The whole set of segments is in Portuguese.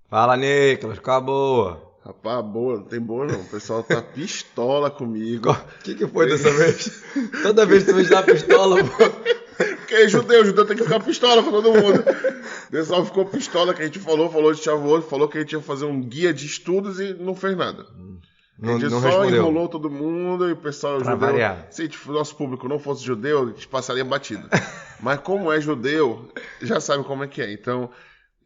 Fala, Nicolas, qual a boa? Rapaz, boa, não tem boa não. O pessoal tá pistola comigo. O que foi dessa vez? Toda vez que tu me dá pistola, pô. Porque judeu tem que ficar pistola com todo mundo. O pessoal ficou pistola que a gente falou de chavoso, falou que a gente ia fazer um guia de estudos e não fez nada. A gente Não só respondeu. enrolou todo mundo e o pessoal Pra judeu. variar. Se o nosso público não fosse judeu, a gente passaria batido. Mas como é judeu, já sabe como é que é. Então,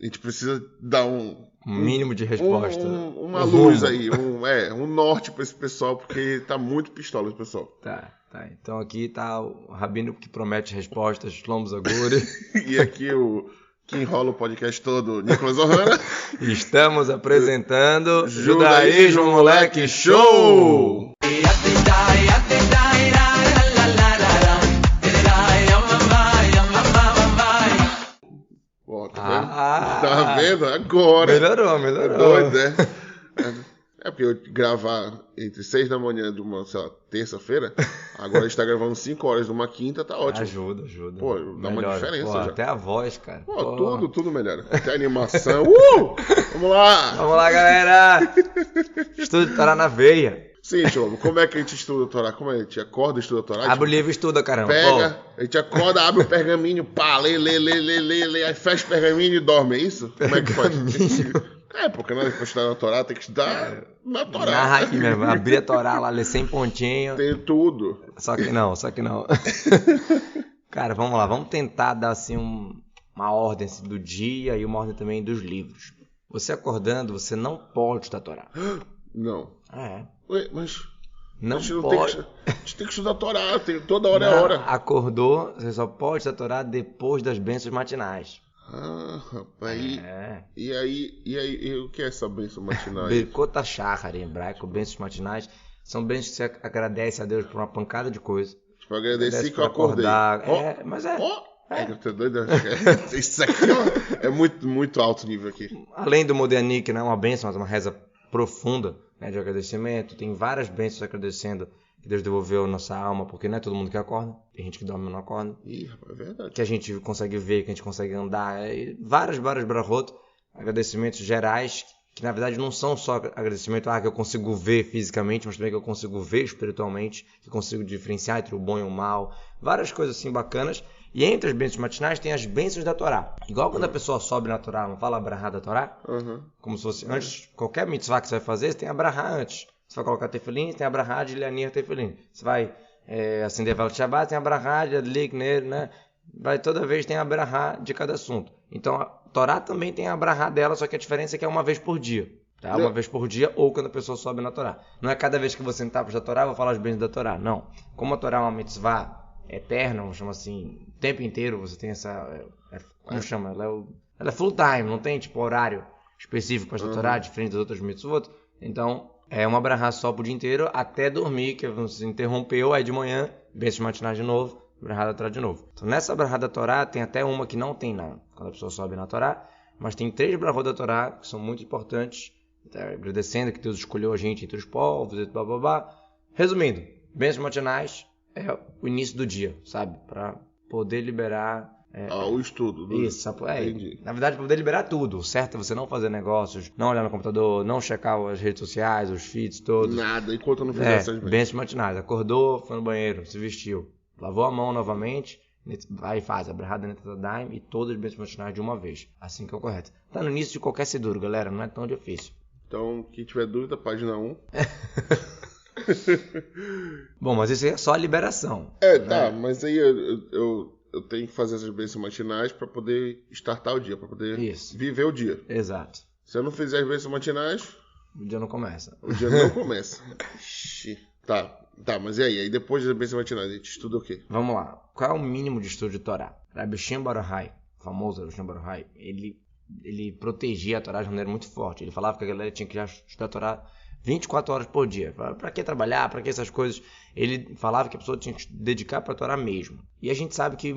a gente precisa dar um mínimo de resposta. Uma luz aí, um norte pra esse pessoal, porque tá muito pistola esse pessoal. Tá. Então aqui tá o Rabino que promete respostas, Shlomo Zaguri. E aqui o que enrola o podcast todo, Nicolas Ohana. Estamos apresentando Judaísmo Moleque Show! Ó, tá vendo? Agora. Melhorou. É doido, né? É porque eu gravar entre 6 da manhã de uma, sei lá, terça-feira, agora a gente tá gravando 5 horas de uma quinta, tá ótimo. Ajuda. Pô, dá uma diferença já. Até a voz, cara. Pô, tudo melhora. Até animação. Vamos lá! Vamos lá, galera! Estudo de Torá na veia. Sim, Shlomo, como é que a gente estuda a Torá? Como é? A gente acorda e estuda a Torá? Abre o livro e estuda, caramba. Pega, a gente acorda, abre o pergaminho, pá, lê, aí fecha o pergaminho e dorme, é isso? Como é que faz? Porque na hora que estudar na Torá, tem que estudar na Torá. Narra aqui mesmo, abrir a Torá lá, ler 100 pontinhos. Tem tudo. Só que não. Cara, vamos lá, vamos tentar dar assim uma ordem assim, do dia e uma ordem também dos livros. Você acordando, você não pode estudar a Torá. Não. É. Ué, mas não a gente pode. A gente tem que estudar a Torá, toda hora é hora. Acordou, você só pode estudar a Torá depois das bênçãos matinais. Ah, rapaz. E aí, o que é essa bênção matinal? Birkot HaShachar, em hebraico, bênçãos matinais, são bênçãos que você agradece a Deus por uma pancada de coisa. Tipo, agradeci que eu acordei. Mas é. Tá doido? Isso aqui é muito alto nível aqui. Além do Modernik, não é uma bênção, mas uma reza profunda, né, de agradecimento. Tem várias bênçãos agradecendo que Deus devolveu nossa alma, porque não é todo mundo que acorda. Tem gente que dorme e não acorda. Ih, rapaz, é verdade. Que a gente consegue ver, que a gente consegue andar. E várias brachot, agradecimentos gerais, que na verdade não são só agradecimento que eu consigo ver fisicamente, mas também que eu consigo ver espiritualmente, que eu consigo diferenciar entre o bom e o mal. Várias coisas assim bacanas. E entre as bênçãos matinais tem as bênçãos da Torá. Igual quando a pessoa sobe na Torá, não fala a brahá da Torá? Como se fosse antes, qualquer mitzvah que você vai fazer, você tem a brahá antes. Você vai colocar tefilim, tem a brahá de Leanir tefilim. Você vai acender a vela de Shabbat, tem a brahá de Adlik, né? Toda vez tem a brahá de cada assunto. Então a Torá também tem a brahá dela, só que a diferença é que é uma vez por dia. Tá? Uma vez por dia ou quando a pessoa sobe na Torá. Não é cada vez que você entrar para a Torá, eu vou falar as bênçãos da Torá. Não. Como a Torá é uma mitzvah eterna, vamos chamar assim, o tempo inteiro você tem essa, como chama? Ela é full time, não tem tipo horário específico para a Torá, diferente das outras mitzvot. Então, é uma brahá só pro dia inteiro, até dormir, que você interrompeu, aí de manhã, bênçãos matinais de novo, brahá da Torá de novo. Então, nessa brahá da Torá, tem até uma que não tem quando a pessoa sobe na Torá, mas tem 3 brahot da Torá, que são muito importantes, agradecendo que Deus escolheu a gente entre os povos, e blá blá blá. Resumindo, bênçãos matinais é o início do dia, sabe? Para poder liberar... o estudo. Isso, na verdade, para poder liberar tudo. O certo é você não fazer negócios, não olhar no computador, não checar as redes sociais, os feeds todos. Nada, enquanto não fizer essas bênçãos matinais. Acordou, foi no banheiro, se vestiu, lavou a mão novamente, vai e faz a brahá da Netadaim e todas as bênçãos matinais de uma vez. Assim que é o correto. Tá no início de qualquer siduro, galera, não é tão difícil. Então, quem tiver dúvida, página 1. Bom, mas isso é só a liberação. Tá, mas aí eu tenho que fazer essas bênçãos matinais para poder startar o dia, para poder viver o dia. Exato. Se eu não fizer as bênçãos matinais, o dia não começa. O dia não começa. Tá, mas e aí? Aí depois das bênçãos matinais, a gente estuda o quê? Vamos lá. Qual é o mínimo de estudo de Torá? Rabbi Shimon bar Yochai, o famoso Rabbi Shimon bar Yochai, ele protegia a Torá de maneira muito forte. Ele falava que a galera tinha que já estudar a Torá 24 horas por dia. Para que trabalhar? Para que essas coisas? Ele falava que a pessoa tinha que se dedicar para a Torá mesmo. E a gente sabe que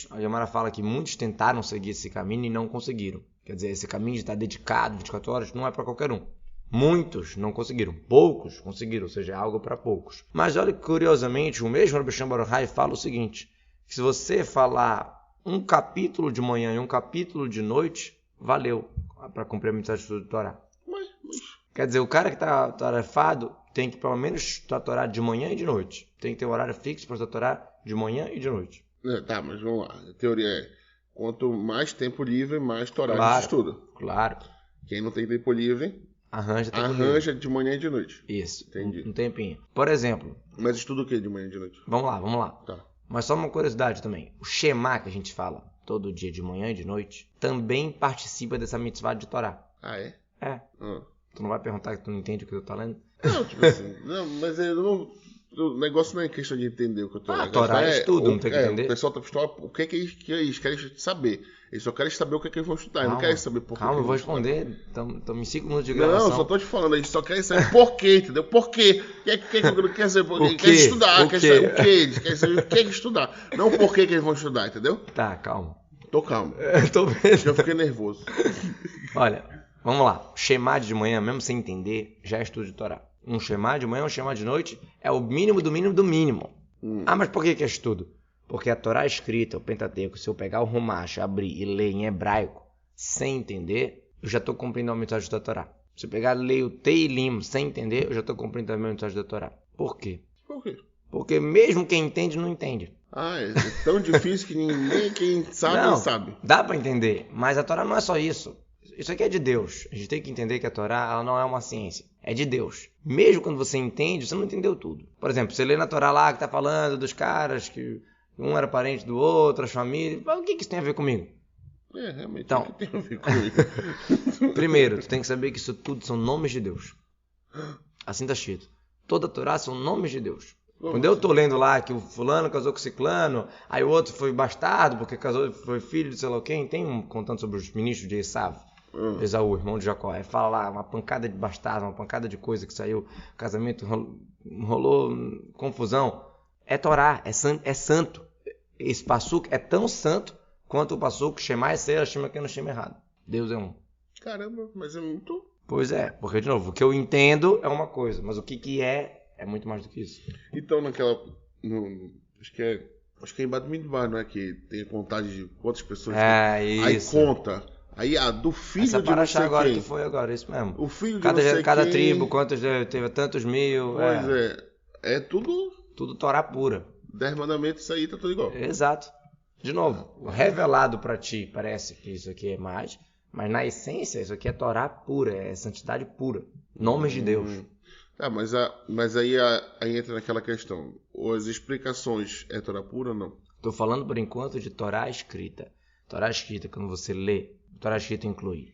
a Gemara fala que muitos tentaram seguir esse caminho e não conseguiram. Quer dizer, esse caminho de estar dedicado 24 horas não é para qualquer um. Muitos não conseguiram, poucos conseguiram, ou seja, é algo para poucos. Mas olha que curiosamente, o mesmo Rabbi Shimon bar Yochai fala o seguinte, que se você falar um capítulo de manhã e um capítulo de noite, valeu. para cumprir a mitzvah de estudo de Torá. Mas... Quer dizer, o cara que está tarefado tem que pelo menos estudar Torá de manhã e de noite. Tem que ter um horário fixo para estudar Torá de manhã e de noite. Tá, mas vamos lá. A teoria é, quanto mais tempo livre, mais Torá Claro, de estudo. Claro. Quem não tem tempo livre, Arranja de manhã e de noite. Isso. Entendi. Um tempinho. Por exemplo... Mas estuda o que de manhã e de noite? Vamos lá. Tá. Mas só uma curiosidade também. O Shema que a gente fala todo dia de manhã e de noite também participa dessa mitzvah de Torá. Ah, é? É. Tu não vai perguntar que tu não entende o que eu tô lendo? Não, tipo assim, mas eu não... O negócio não é questão de entender o que eu tô lendo. Torá é estudo, não tem que entender. O pessoal tá pistola, o que é que eles querem saber? Eles só querem saber o que é que eles vão estudar. Eles não querem saber por que. Calma, eu vou responder. Estamos em 5 minutos de gravação. Não, só tô te falando. Eles só querem saber por quê, entendeu? Por quê? Quer saber por quê? Eles querem estudar. Quer saber o quê? Eles querem saber o que é que estudar. Não por que eles vão estudar, entendeu? Tá, calma. Tô calmo. Tô vendo. Já fiquei nervoso. Olha, vamos lá. Shema de manhã, mesmo sem entender, já é estudo de Torá. Um Shema de manhã, um Shema de noite é o mínimo do mínimo do mínimo. Ah, mas por que é estudo? Porque a Torá escrita, o Pentateuco, se eu pegar o Rumash, abrir e ler em hebraico sem entender, eu já estou cumprindo a mensagem da Torá. Se eu pegar e ler o Teilim sem entender, eu já estou cumprindo a mensagem da Torá. Por quê? Por quê? Porque mesmo quem entende, não entende. Ah, é tão difícil que ninguém quem sabe não sabe. Dá para entender, mas a Torá não é só isso. Isso aqui é de Deus. A gente tem que entender que a Torá ela não é uma ciência. É de Deus. Mesmo quando você entende, você não entendeu tudo. Por exemplo, você lê na Torá lá que está falando dos caras que um era parente do outro, as famílias. O que isso tem a ver comigo? Realmente, então, o que tem a ver comigo? Primeiro, tu tem que saber que isso tudo são nomes de Deus. Assim está escrito. Toda a Torá são nomes de Deus. Quando eu estou lendo lá que o fulano casou com o ciclano, aí o outro foi bastardo porque foi filho de sei lá quem, tem um contando sobre os ministros de Esaú, Esaú, irmão de Jacó. Aí fala lá, uma pancada de bastardo, uma pancada de coisa que saiu, casamento rolou confusão. É Torá, é santo. Esse passuco é tão santo quanto o passuco Shema Yisrael, Shema que não chama errado. Deus é um. Caramba, mas é muito... Pois é, porque de novo, o que eu entendo é uma coisa, mas o que é muito mais do que isso. Então naquela... acho que é em Badminton, não é? Que tem contagem de quantas pessoas tem. Isso. Aí conta. Aí do filho essa de não sei agora quem. Que foi agora, isso mesmo. O filho de cada tribo, quantos teve tantos mil. Pois é tudo... Tudo Torá pura. 10 mandamentos, isso aí tá tudo igual. Exato. De novo, revelado para ti, parece que isso aqui é mais, mas na essência isso aqui é Torá pura, é santidade pura. Nomes de Deus. Mas aí entra naquela questão. As explicações é Torá pura ou não? Estou falando por enquanto de Torá escrita. Torá escrita, quando você lê, Torá escrita inclui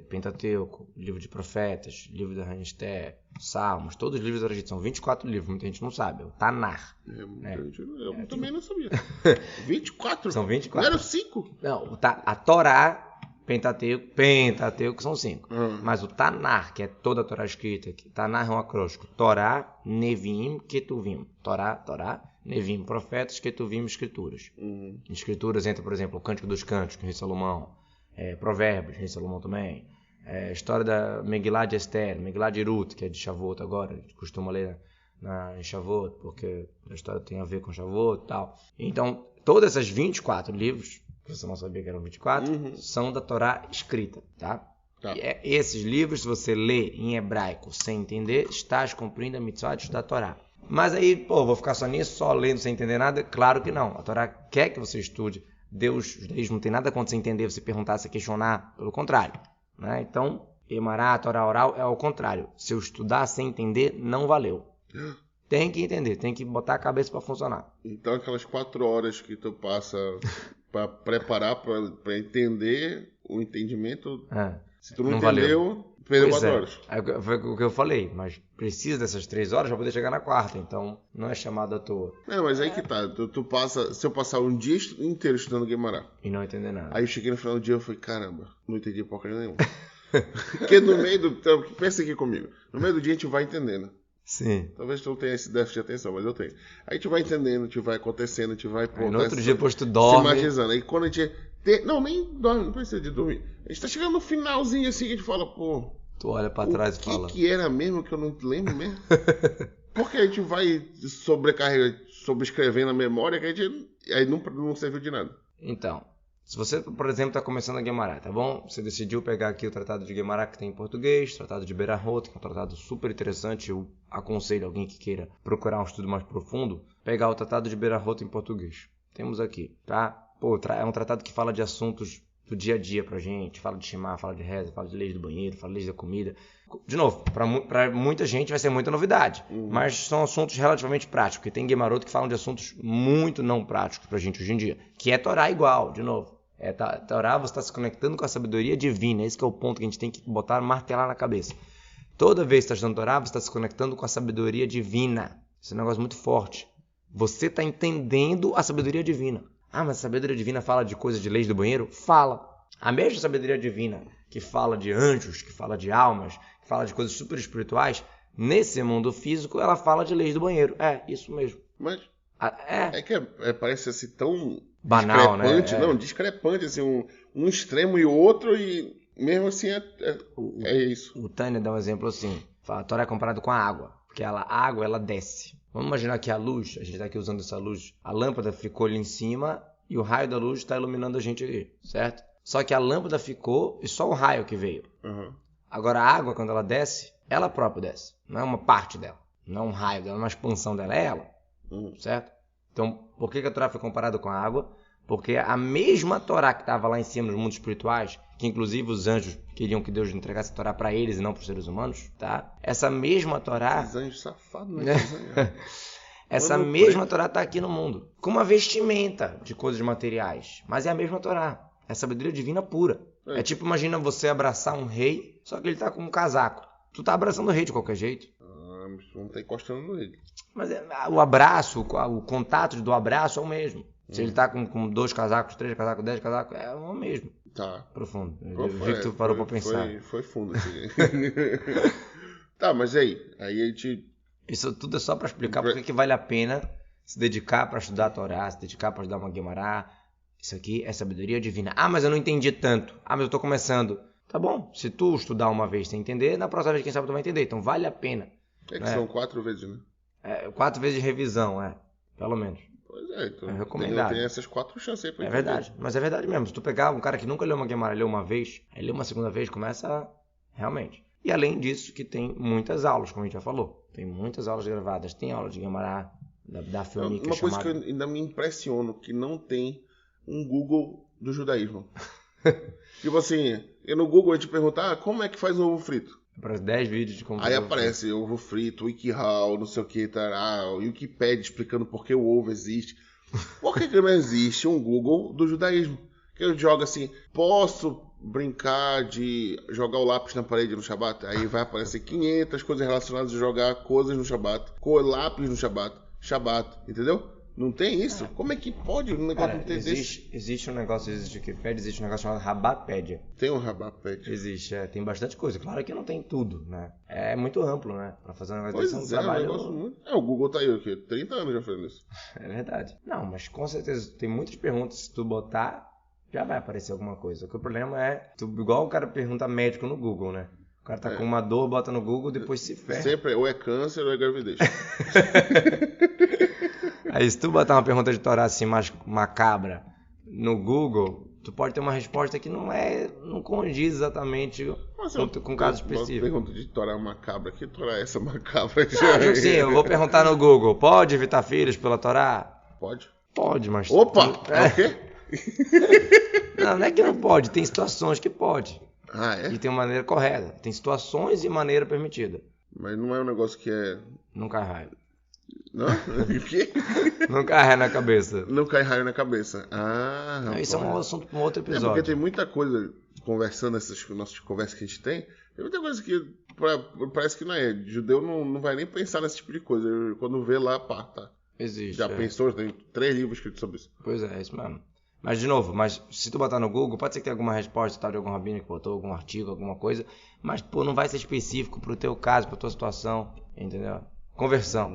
Pentateuco, livro de profetas, livro da Rainha Esther, Salmos, todos os livros da Torá. São 24 livros, muita gente não sabe. É o Tanar. Eu também não sabia. 24? São 24. Não eram 5? Não, a Torá... Pentateuco são 5. Mas o Tanar, que é toda a Torá escrita, Tanar é um acróstico. Torá, Neviim, Ketuvim. Torá, Neviim, profetas, Ketuvim, escrituras. Em escrituras entra, por exemplo, o Cântico dos Cânticos, do rei Salomão. Provérbios, rei Salomão também. História da Megilá de Esther, Megilá de Ruth, que é de Shavuot agora. A gente costuma ler em Shavuot, porque a história tem a ver com Shavuot e tal. Então, todas essas 24 livros... você não sabia que eram 24, são da Torá escrita, tá? E esses livros, se você lê em hebraico sem entender, estás cumprindo a mitzvah de estudar a Torá. Mas aí, vou ficar só nisso, só lendo sem entender nada? Claro que não. A Torá quer que você estude. Deus, o judaísmo não tem nada contra você entender, você perguntar, você questionar, pelo contrário. Né? Então, Emará, a Torá oral, é ao contrário. Se eu estudar sem entender, não valeu. Tem que entender, tem que botar a cabeça para funcionar. Então, aquelas 4 horas que tu passa... para preparar, para entender o entendimento. Se tu não entendeu, perdeu 4 horas. Foi o que eu falei, mas precisa dessas 3 horas para poder chegar na 4ª, então não é chamado à toa. Mas aí que tá, tu passa, se eu passar um dia inteiro estudando Guimarães e não entender nada. Aí eu cheguei no final do dia e falei, caramba, não entendi porcaria nenhuma. Porque no meio do... pensa aqui comigo, no meio do dia a gente vai entendendo. Sim. Talvez tu não tenha esse déficit de atenção, mas eu tenho. Aí a gente vai entendendo, a gente vai acontecendo, a gente vai... no outro dia, depois tu dorme. Se imaginando. Aí quando a gente... Não, nem dorme, não precisa de dormir. A gente tá chegando no finalzinho assim, que a gente fala, tu olha pra trás e fala... O que era mesmo que eu não lembro mesmo? Porque a gente vai sobrescrevendo a memória que a gente... Aí não serviu de nada. Então, Se você, por exemplo, está começando a Guimarães, tá bom? Você decidiu pegar aqui o Tratado de Guimarães que tem em português, o Tratado de Beira-Rota, que é um tratado super interessante, eu aconselho alguém que queira procurar um estudo mais profundo, pegar o Tratado de Beira-Rota em português. Temos aqui, tá? Pô, é um tratado que fala de assuntos do dia a dia pra gente, fala de Shema, fala de reza, fala de leis do banheiro, fala de leis da comida. De novo, pra muita gente vai ser muita novidade, mas são assuntos relativamente práticos, porque tem Guimarães que falam de assuntos muito não práticos pra gente hoje em dia, que é Torá igual, de novo. Torá, você está se conectando com a sabedoria divina, esse que é o ponto que a gente tem que botar, martelar na cabeça. Toda vez que você está estudando Torá, você está se conectando com a sabedoria divina. Esse é um negócio muito forte. Você está entendendo a sabedoria divina. Ah, mas a sabedoria divina fala de coisas de leis do banheiro? Fala. A mesma sabedoria divina que fala de anjos, que fala de almas, que fala de coisas super espirituais, nesse mundo físico ela fala de leis do banheiro. É, isso mesmo. Mas parece assim tão banal, discrepante, né? Não, discrepante, assim, um extremo e o outro, e mesmo assim é isso. O Tânia dá um exemplo assim, fala, a Torá é comparado com a água, porque a água ela desce. Vamos imaginar que a luz, a gente está aqui usando essa luz, a lâmpada ficou ali em cima e o raio da luz está iluminando a gente aqui, certo? Só que a lâmpada ficou e só o raio que veio. Uhum. Agora a água, quando ela desce, ela própria desce. Não é uma parte dela, não é um raio dela, não é uma expansão dela, é ela, certo? Então, por que a Torá foi comparada com a água? Porque a mesma Torá que estava lá em cima nos mundos espirituais, que inclusive os anjos queriam que Deus entregasse a Torá para eles e não para os seres humanos, tá? Essa mesma Torá... Os anjos safados, né? Essa mesma Torá está aqui no mundo, com uma vestimenta de coisas materiais, mas é a mesma Torá, é sabedoria divina pura. É tipo, imagina você abraçar um rei, só que ele tá com um casaco. Tu tá abraçando o rei de qualquer jeito. Mas não tá encostando no rei. Mas o abraço, o contato do abraço é o mesmo. Se ele tá com 2 casacos, 3 casacos, 10 casacos, é o mesmo. Tá. Profundo. Eu vi que tu parou pra pensar. Foi fundo. Assim. Tá, mas aí a gente... Isso tudo é só pra explicar porque que vale a pena se dedicar pra estudar a Torá, se dedicar pra estudar uma Guimarães. Isso aqui é sabedoria divina. Ah, mas eu não entendi tanto. Ah, mas eu tô começando. Tá bom, se tu estudar uma vez sem entender, na próxima vez quem sabe tu vai entender. Então vale a pena. É que são 4 vezes, né? 4 vezes de revisão, pelo menos. Pois é, então é recomendado. Tem essas 4 chances aí pra entender. É verdade, mas é verdade mesmo. Se tu pegar um cara que nunca leu uma Guimarães, leu uma vez, aí lê uma segunda vez, começa realmente. E além disso, que tem muitas aulas, como a gente já falou. Tem muitas aulas gravadas. Tem aula de Guimarães, da Filmica. Uma coisa que eu ainda me impressiono, que não tem um Google do judaísmo. Tipo assim, no Google a gente pergunta, como é que faz um ovo frito? Aparece 10 vídeos de como aí aparece ovo frito, WikiHow, não sei o que, Wikipedia explicando por que o ovo existe. Por que não existe um Google do judaísmo? Que eu jogo assim, posso brincar de jogar o lápis na parede no Shabat? Aí vai aparecer 500 coisas relacionadas a jogar coisas no Shabat, lápis no Shabat, entendeu? Não tem isso? Como é que pode um negócio não ter desse? Existe um negócio, existe Wikipedia, existe um negócio chamado Rabapédia. Tem um Rabapédia. Existe, tem bastante coisa. Claro que não tem tudo, né? É muito amplo, né? Pra fazer um negócio desse, um trabalho... muito... o Google tá aí, o quê? 30 anos já fazendo isso. É verdade. Não, mas com certeza tem muitas perguntas, se tu botar, já vai aparecer alguma coisa. O problema é, igual o cara pergunta médico no Google, né? O cara tá com uma dor, bota no Google, depois se ferra. Sempre ou é câncer ou é gravidez. Aí se tu botar uma pergunta de Torá assim mais macabra no Google, tu pode ter uma resposta que não condiz exatamente com caso específico. Uma pergunta de Torá macabra, que Torá é essa macabra? Sim, eu vou perguntar no Google, pode evitar filhos pela Torá? Pode. Pode, mas... Opa! O quê? Não é que não pode, tem situações que pode. Ah, é? E tem uma maneira correta. Tem situações e maneira permitida. Mas não é um negócio que é... Não cai raio. Não? O quê? Não cai raio na cabeça. Não cai raio na cabeça. Ah, rapaz. Isso é um assunto para um outro episódio. Porque tem muita coisa, conversando essas nossas conversas que a gente tem muita coisa que parece que não é. Judeu não vai nem pensar nesse tipo de coisa. Quando vê lá, pá, tá. Existe. Já pensou? Tem 3 livros escritos sobre isso. Pois é isso mesmo. Mas, de novo, se tu botar no Google, pode ser que tenha alguma resposta, tal, de algum rabino que botou, algum artigo, alguma coisa, mas, pô, não vai ser específico pro teu caso, pra tua situação, entendeu? Conversão,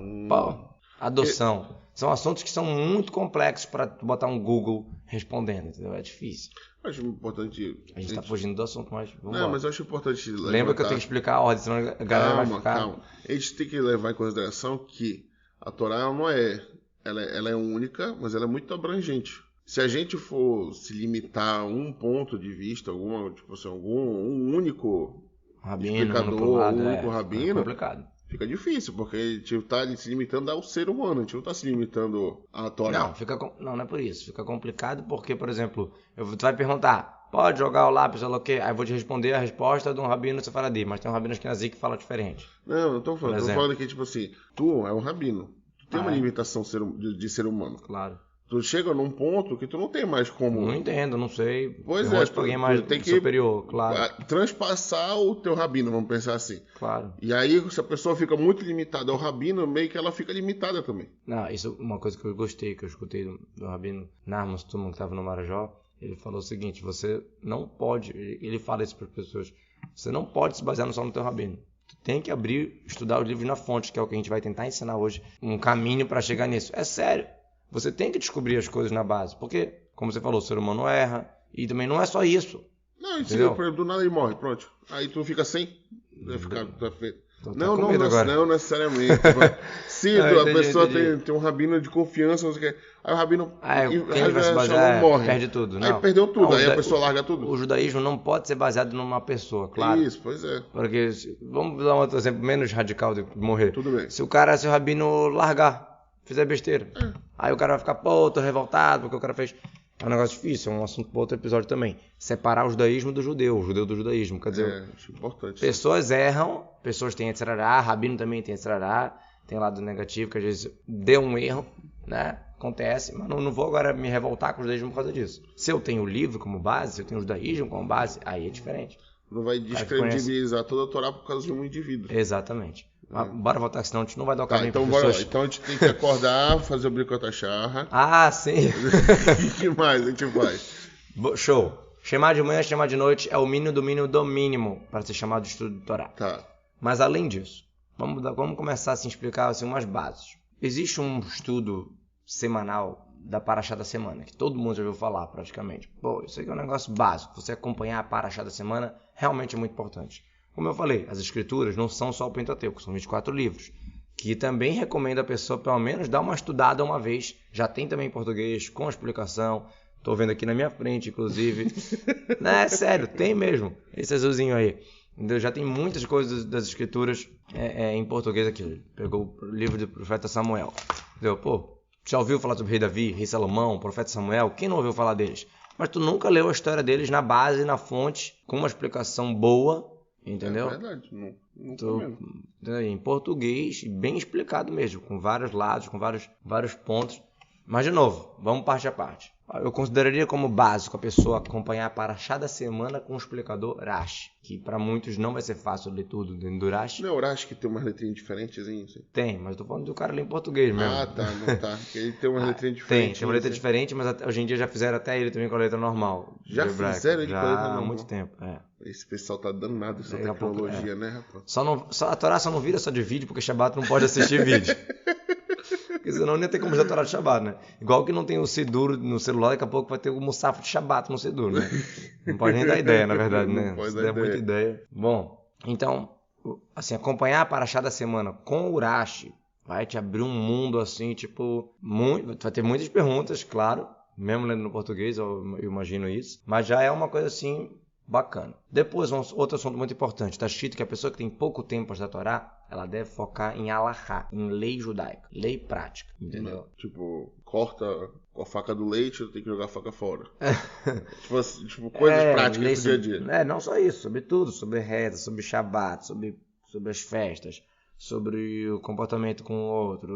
adoção. São assuntos que são muito complexos para tu botar um Google respondendo, entendeu? É difícil. Eu acho importante... A gente tá fugindo do assunto, mas vamos Não, mas eu acho importante... Lembra que eu tenho que explicar a ordem, senão a galera vai ficar... Calma. A gente tem que levar em consideração que a Torá não é... Ela é única, mas ela é muito abrangente. Se a gente for se limitar a um ponto de vista, um único explicador, um único rabino, complicado. Fica difícil, porque a gente está se limitando ao ser humano, a gente não está se limitando à Torá. Não é por isso. Fica complicado porque, por exemplo, tu vai perguntar, pode jogar o lápis, sei lá o quê? Aí eu vou te responder a resposta de um rabino sefaradi, mas tem um rabino ashkenazi que fala diferente. Não tô falando. Tô falando que, tipo assim, tu é um rabino. Tu tem uma limitação de ser humano. Claro. Tu chega num ponto que tu não tem mais como... Não entendo, não sei. Pois tu alguém mais tem que superior, claro. Transpassar o teu rabino, vamos pensar assim. Claro. E aí, se a pessoa fica muito limitada ao rabino, meio que ela fica limitada também. Não, isso é uma coisa que eu gostei, que eu escutei do rabino Narmas Tuman, que estava no Marajó. Ele falou o seguinte, você não pode... Ele fala isso para as pessoas. Você não pode se basear só no teu rabino. Tu tem que estudar os livros na fonte, que é o que a gente vai tentar ensinar hoje. Um caminho para chegar nisso. É sério. Você tem que descobrir as coisas na base, porque, como você falou, o ser humano erra, e também não é só isso. Não, por exemplo, do nada ele morre, pronto. Aí tu fica sem, vai ficar... Não necessariamente. Se a pessoa tem um rabino de confiança, não sei o que, aí o rabino quem vai se basear, morre. Perde tudo. Aí não. perdeu tudo, aí a pessoa larga tudo. O judaísmo não pode ser baseado numa pessoa, claro. Isso, pois é. Porque, vamos dar um outro exemplo menos radical de morrer. Tudo bem. Se o rabino largar, fizer besteira. Aí o cara vai ficar, tô revoltado porque o cara fez... É um negócio difícil, é um assunto para outro episódio também. Separar o judaísmo do judeu, o judeu do judaísmo. Quer dizer, acho importante. Pessoas erram, pessoas têm etzrará, rabino também tem etzrará, tem lado negativo, que às vezes deu um erro, né? Acontece, mas não vou agora me revoltar com o judaísmo por causa disso. Se eu tenho o livro como base, se eu tenho o judaísmo como base, aí é diferente. Não vai descredibilizar toda a Torá por causa de um indivíduo. Exatamente. Bora voltar, senão a gente não vai dar o caminho para pessoas. Bora lá. Então a gente tem que acordar, fazer o bricota charra. Sim. O que mais a gente faz? Show. Chamar de manhã, chamar de noite é o mínimo do mínimo do mínimo para ser chamado de estudo de Torá. Tá. Mas além disso, vamos começar a se explicar assim, umas bases. Existe um estudo semanal da Paraxá da semana, que todo mundo já ouviu falar praticamente. Isso aqui é um negócio básico. Você acompanhar a Paraxá da semana realmente é muito importante. Como eu falei, as escrituras não são só o Pentateuco, são 24 livros, que também recomendo a pessoa pelo menos dar uma estudada uma vez. Já tem também em português, com explicação. Estou vendo aqui na minha frente, inclusive. Sério, tem mesmo. Esse azulzinho aí. Já tem muitas coisas das escrituras em português aqui. Pegou o livro do profeta Samuel. Já ouviu falar sobre rei Davi, rei Salomão, profeta Samuel? Quem não ouviu falar deles? Mas tu nunca leu a história deles na base, na fonte, com uma explicação boa. Entendeu? É verdade, não em português, bem explicado mesmo, com vários lados, com vários pontos. Mas, de novo, vamos parte a parte. Eu consideraria como básico a pessoa acompanhar a Paraxá da semana com o explicador Rashi, que para muitos não vai ser fácil ler tudo dentro do Rashi. Não é o Rashi que tem umas letrinhas diferentes? Assim? Tem, mas eu tô falando do cara ler em português mesmo. Tá. Ele tem umas letrinhas diferentes. Tem uma letra diferente, mas hoje em dia já fizeram até ele também com a letra normal. Já fizeram ele com a letra normal? Há muito tempo, Esse pessoal tá danado essa tecnologia, né, rapaz? A Torá só não vira só de vídeo, porque Shabbat não pode assistir vídeo. Porque senão nem ia ter como usar a Torá de Shabbat, né? Igual que não tem o Sidur no celular, daqui a pouco vai ter o Musaf de Shabbat no Sidur, né? Não pode nem dar ideia, na verdade, né? Se der muita ideia. Bom, então, assim, acompanhar a Paraxá da semana com o Rashi vai te abrir um mundo, assim, tipo, vai ter muitas perguntas, claro, mesmo lendo no português, eu imagino isso, mas já é uma coisa, assim, bacana. Depois, outro assunto muito importante, está escrito que a pessoa que tem pouco tempo para estudar a Torá, ela deve focar em alahá, em lei judaica, lei prática, entendeu? Tipo, corta com a faca do leite, tem que jogar a faca fora. tipo coisas práticas do dia a dia. Não só isso, sobre tudo, sobre reza, sobre Shabbat, sobre as festas, sobre o comportamento com o outro,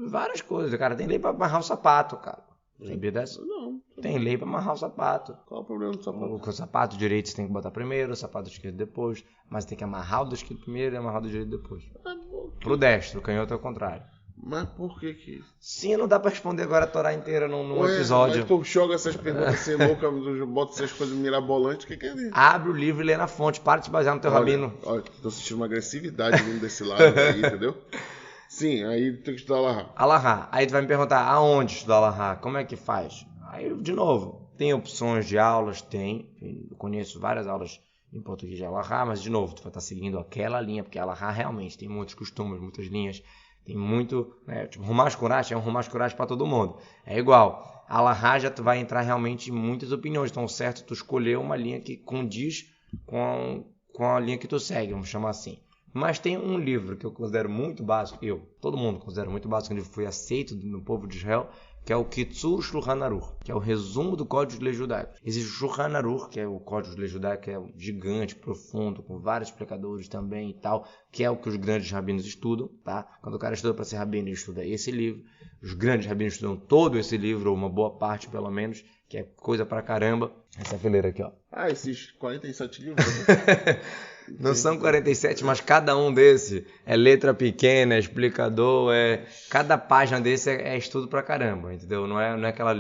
várias coisas. Cara, tem lei para amarrar o sapato, cara. Sabia dessa? Não. Tem lei para amarrar o sapato. Qual é o problema do sapato? O sapato direito você tem que botar primeiro, o sapato esquerdo depois. Mas tem que amarrar o do esquerdo primeiro e amarrar o do direito depois. Pro destro, o canhoto é o contrário. Mas por que? Sim, não dá pra responder agora a Torá inteira num episódio. Mas tu joga essas perguntas assim loucas, bota essas coisas mirabolantes, o que é isso? Abre o livro e lê na fonte, para de se basear no teu rabino. Olha, tô sentindo uma agressividade vindo desse lado aí, entendeu? Sim, aí tem que estudar alahá. Alahá. Aí tu vai me perguntar, aonde estudar alahá? Como é que faz? Aí, de novo, tem opções de aulas? Tem. Eu conheço várias aulas em português de alahá, mas, de novo, tu vai estar seguindo aquela linha, porque alahá realmente tem muitos costumes, muitas linhas Tem muito, né? Tipo, Rumash Kurash é um Rumash Kurash para todo mundo. É igual. Al-Hajj tu vai entrar realmente em muitas opiniões. Então, certo, tu escolher uma linha que condiz com a linha que tu segue, vamos chamar assim. Mas tem um livro que eu considero muito básico, todo mundo considera muito básico, onde foi aceito no povo de Israel, que é o Kitzur Shulchan Aruch, que é o resumo do Código de Lei Judaica. Existe o Shulchan Aruch, que é o Código de Lei Judaica, que é gigante, profundo, com vários explicadores também e tal, que é o que os grandes rabinos estudam, tá? Quando o cara estuda para ser rabino, ele estuda esse livro. Os grandes rabinos estudam todo esse livro, ou uma boa parte pelo menos, que é coisa pra caramba. Essa fileira aqui, ó. Esses 47 livros, né? Não são 47, mas cada um desse é letra pequena, é explicador, cada página desse é estudo pra caramba, entendeu? Não é aquele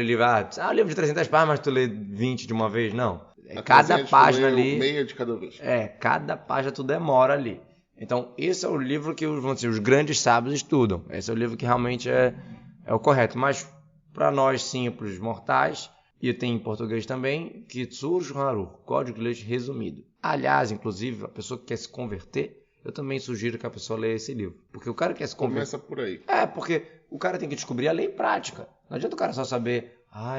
livro, um livro de 300 páginas, mas tu lê 20 de uma vez, não. Cada página ali, meia de cada vez. Cada página tu demora ali. Então, esse é o livro que os grandes sábios estudam. Esse é o livro que realmente é o correto. Mas, para nós simples mortais, e tem em português também, Kitzur Shulchan Aruch, Código de Leis resumido. Aliás, inclusive, a pessoa que quer se converter, eu também sugiro que a pessoa leia esse livro. Porque o cara quer se converter... Começa por aí. Porque o cara tem que descobrir a lei prática. Não adianta o cara só saber,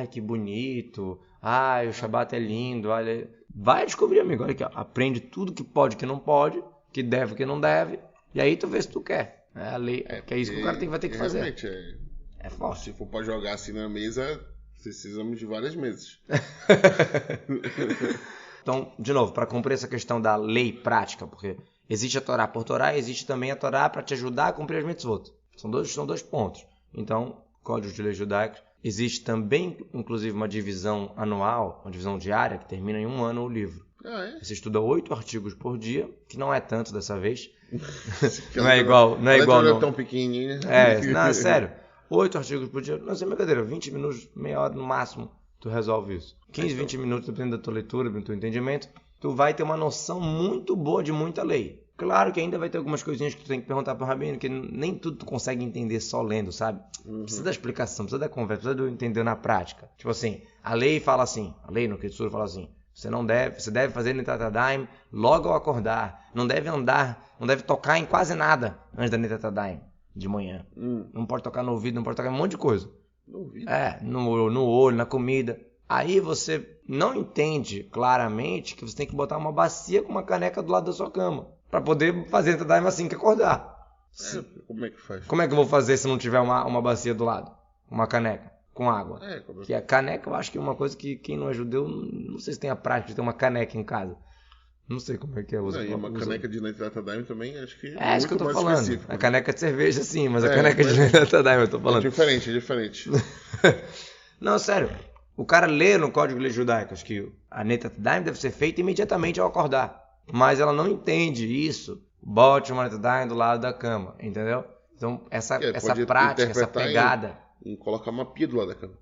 que bonito, o Shabat é lindo, olha... Vai descobrir, amigo, olha aqui, ó. Aprende tudo que pode, que não pode, que deve, que não deve, e aí tu vê se tu quer. A lei, que é isso que o cara vai ter que fazer. Realmente é forte. Se for pra jogar assim na mesa, precisamos de várias mesas. Então, de novo, para cumprir essa questão da lei prática, porque existe a Torá por Torá, existe também a Torá para te ajudar a cumprir as mitzvot. São dois pontos. Então, Código de Leis Judaicos. Existe também, inclusive, uma divisão anual, uma divisão diária, que termina em um ano o livro. Você estuda 8 artigos por dia, que não é tanto dessa vez. Não é igual. Não é tão pequenininho. Não, sério. 8 artigos por dia, não, sem brincadeira, 20 minutos, meia hora no máximo, tu resolve isso. 15, 20 minutos, dependendo da tua leitura, do teu entendimento, tu vai ter uma noção muito boa de muita lei. Claro que ainda vai ter algumas coisinhas que tu tem que perguntar pro rabino, que nem tudo tu consegue entender só lendo, sabe? Precisa da explicação, precisa da conversa, precisa do entender na prática. Tipo assim, a lei fala assim, a lei no Kitzur fala assim, você deve fazer Netilat Yadayim logo ao acordar, não deve andar, não deve tocar em quase nada antes da Netilat Yadayim de manhã. Não pode tocar no ouvido, não pode tocar em um monte de coisa. No ouvido? No olho, na comida. Aí você não entende claramente que você tem que botar uma bacia com uma caneca do lado da sua cama para poder fazer Netilat Yadayim assim que acordar. Como é que faz? Como é que eu vou fazer se não tiver uma bacia do lado? Uma caneca com água. Que a caneca eu acho que é uma coisa que quem não é judeu, não sei se tem a prática de ter uma caneca em casa. Não sei como é que é. Uma caneca de Netilat Yadayim também, acho que é isso que eu tô falando. Específico. A caneca de cerveja sim, mas a caneca de Netilat Yadayim eu tô falando. É diferente. Não, sério. O cara lê no Código de Leis Judaicas que a Netilat Yadayim deve ser feita imediatamente ao acordar. Mas ela não entende isso. Bote uma Netilat Yadayim do lado da cama, entendeu? Então, essa prática, essa pegada... E colocar uma pia do lado da cama.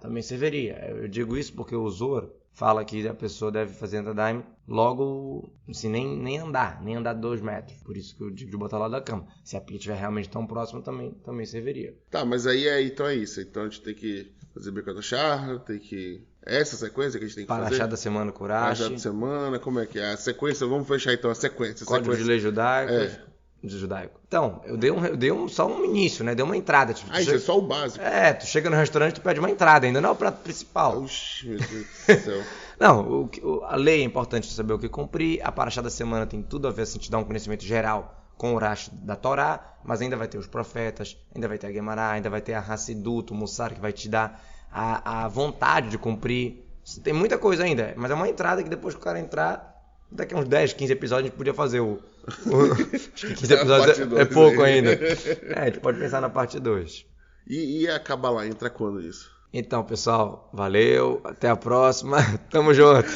Também serviria. Eu digo isso porque o Zohar fala que a pessoa deve fazer Netilat Yadayim logo, assim, nem andar 2 metros. Por isso que eu digo de botar lá da cama. Se a pia estiver realmente tão próxima, também serviria. Tá, mas aí então é isso. Então a gente tem que fazer Birkat HaShahar, tem que... Essa sequência que a gente tem que fazer? Parashá da semana Kurash. Parashá da semana, como é que é? A sequência, vamos fechar então a sequência. Código de Leis Judaicas. Judaico. Então, eu dei só um início, né? Dei uma entrada. Tipo, isso é só o básico. Tu chega no restaurante, tu pede uma entrada, ainda não é o prato principal. Oxi, meu Deus do céu. Não, a lei é importante saber o que cumprir. A Parashá da semana tem tudo a ver, assim, te dá um conhecimento geral com o Urash da Torá, mas ainda vai ter os profetas, ainda vai ter a Gemara, ainda vai ter a Hassidut, o Mussar, que vai te dar a vontade de cumprir. Tem muita coisa ainda, mas é uma entrada que depois que o cara entrar, daqui a uns 10, 15 episódios a gente podia fazer acho que 15 episódios é pouco ainda. A gente pode pensar na parte 2. E acabar lá, entra quando isso? Então, pessoal, valeu, até a próxima, tamo junto.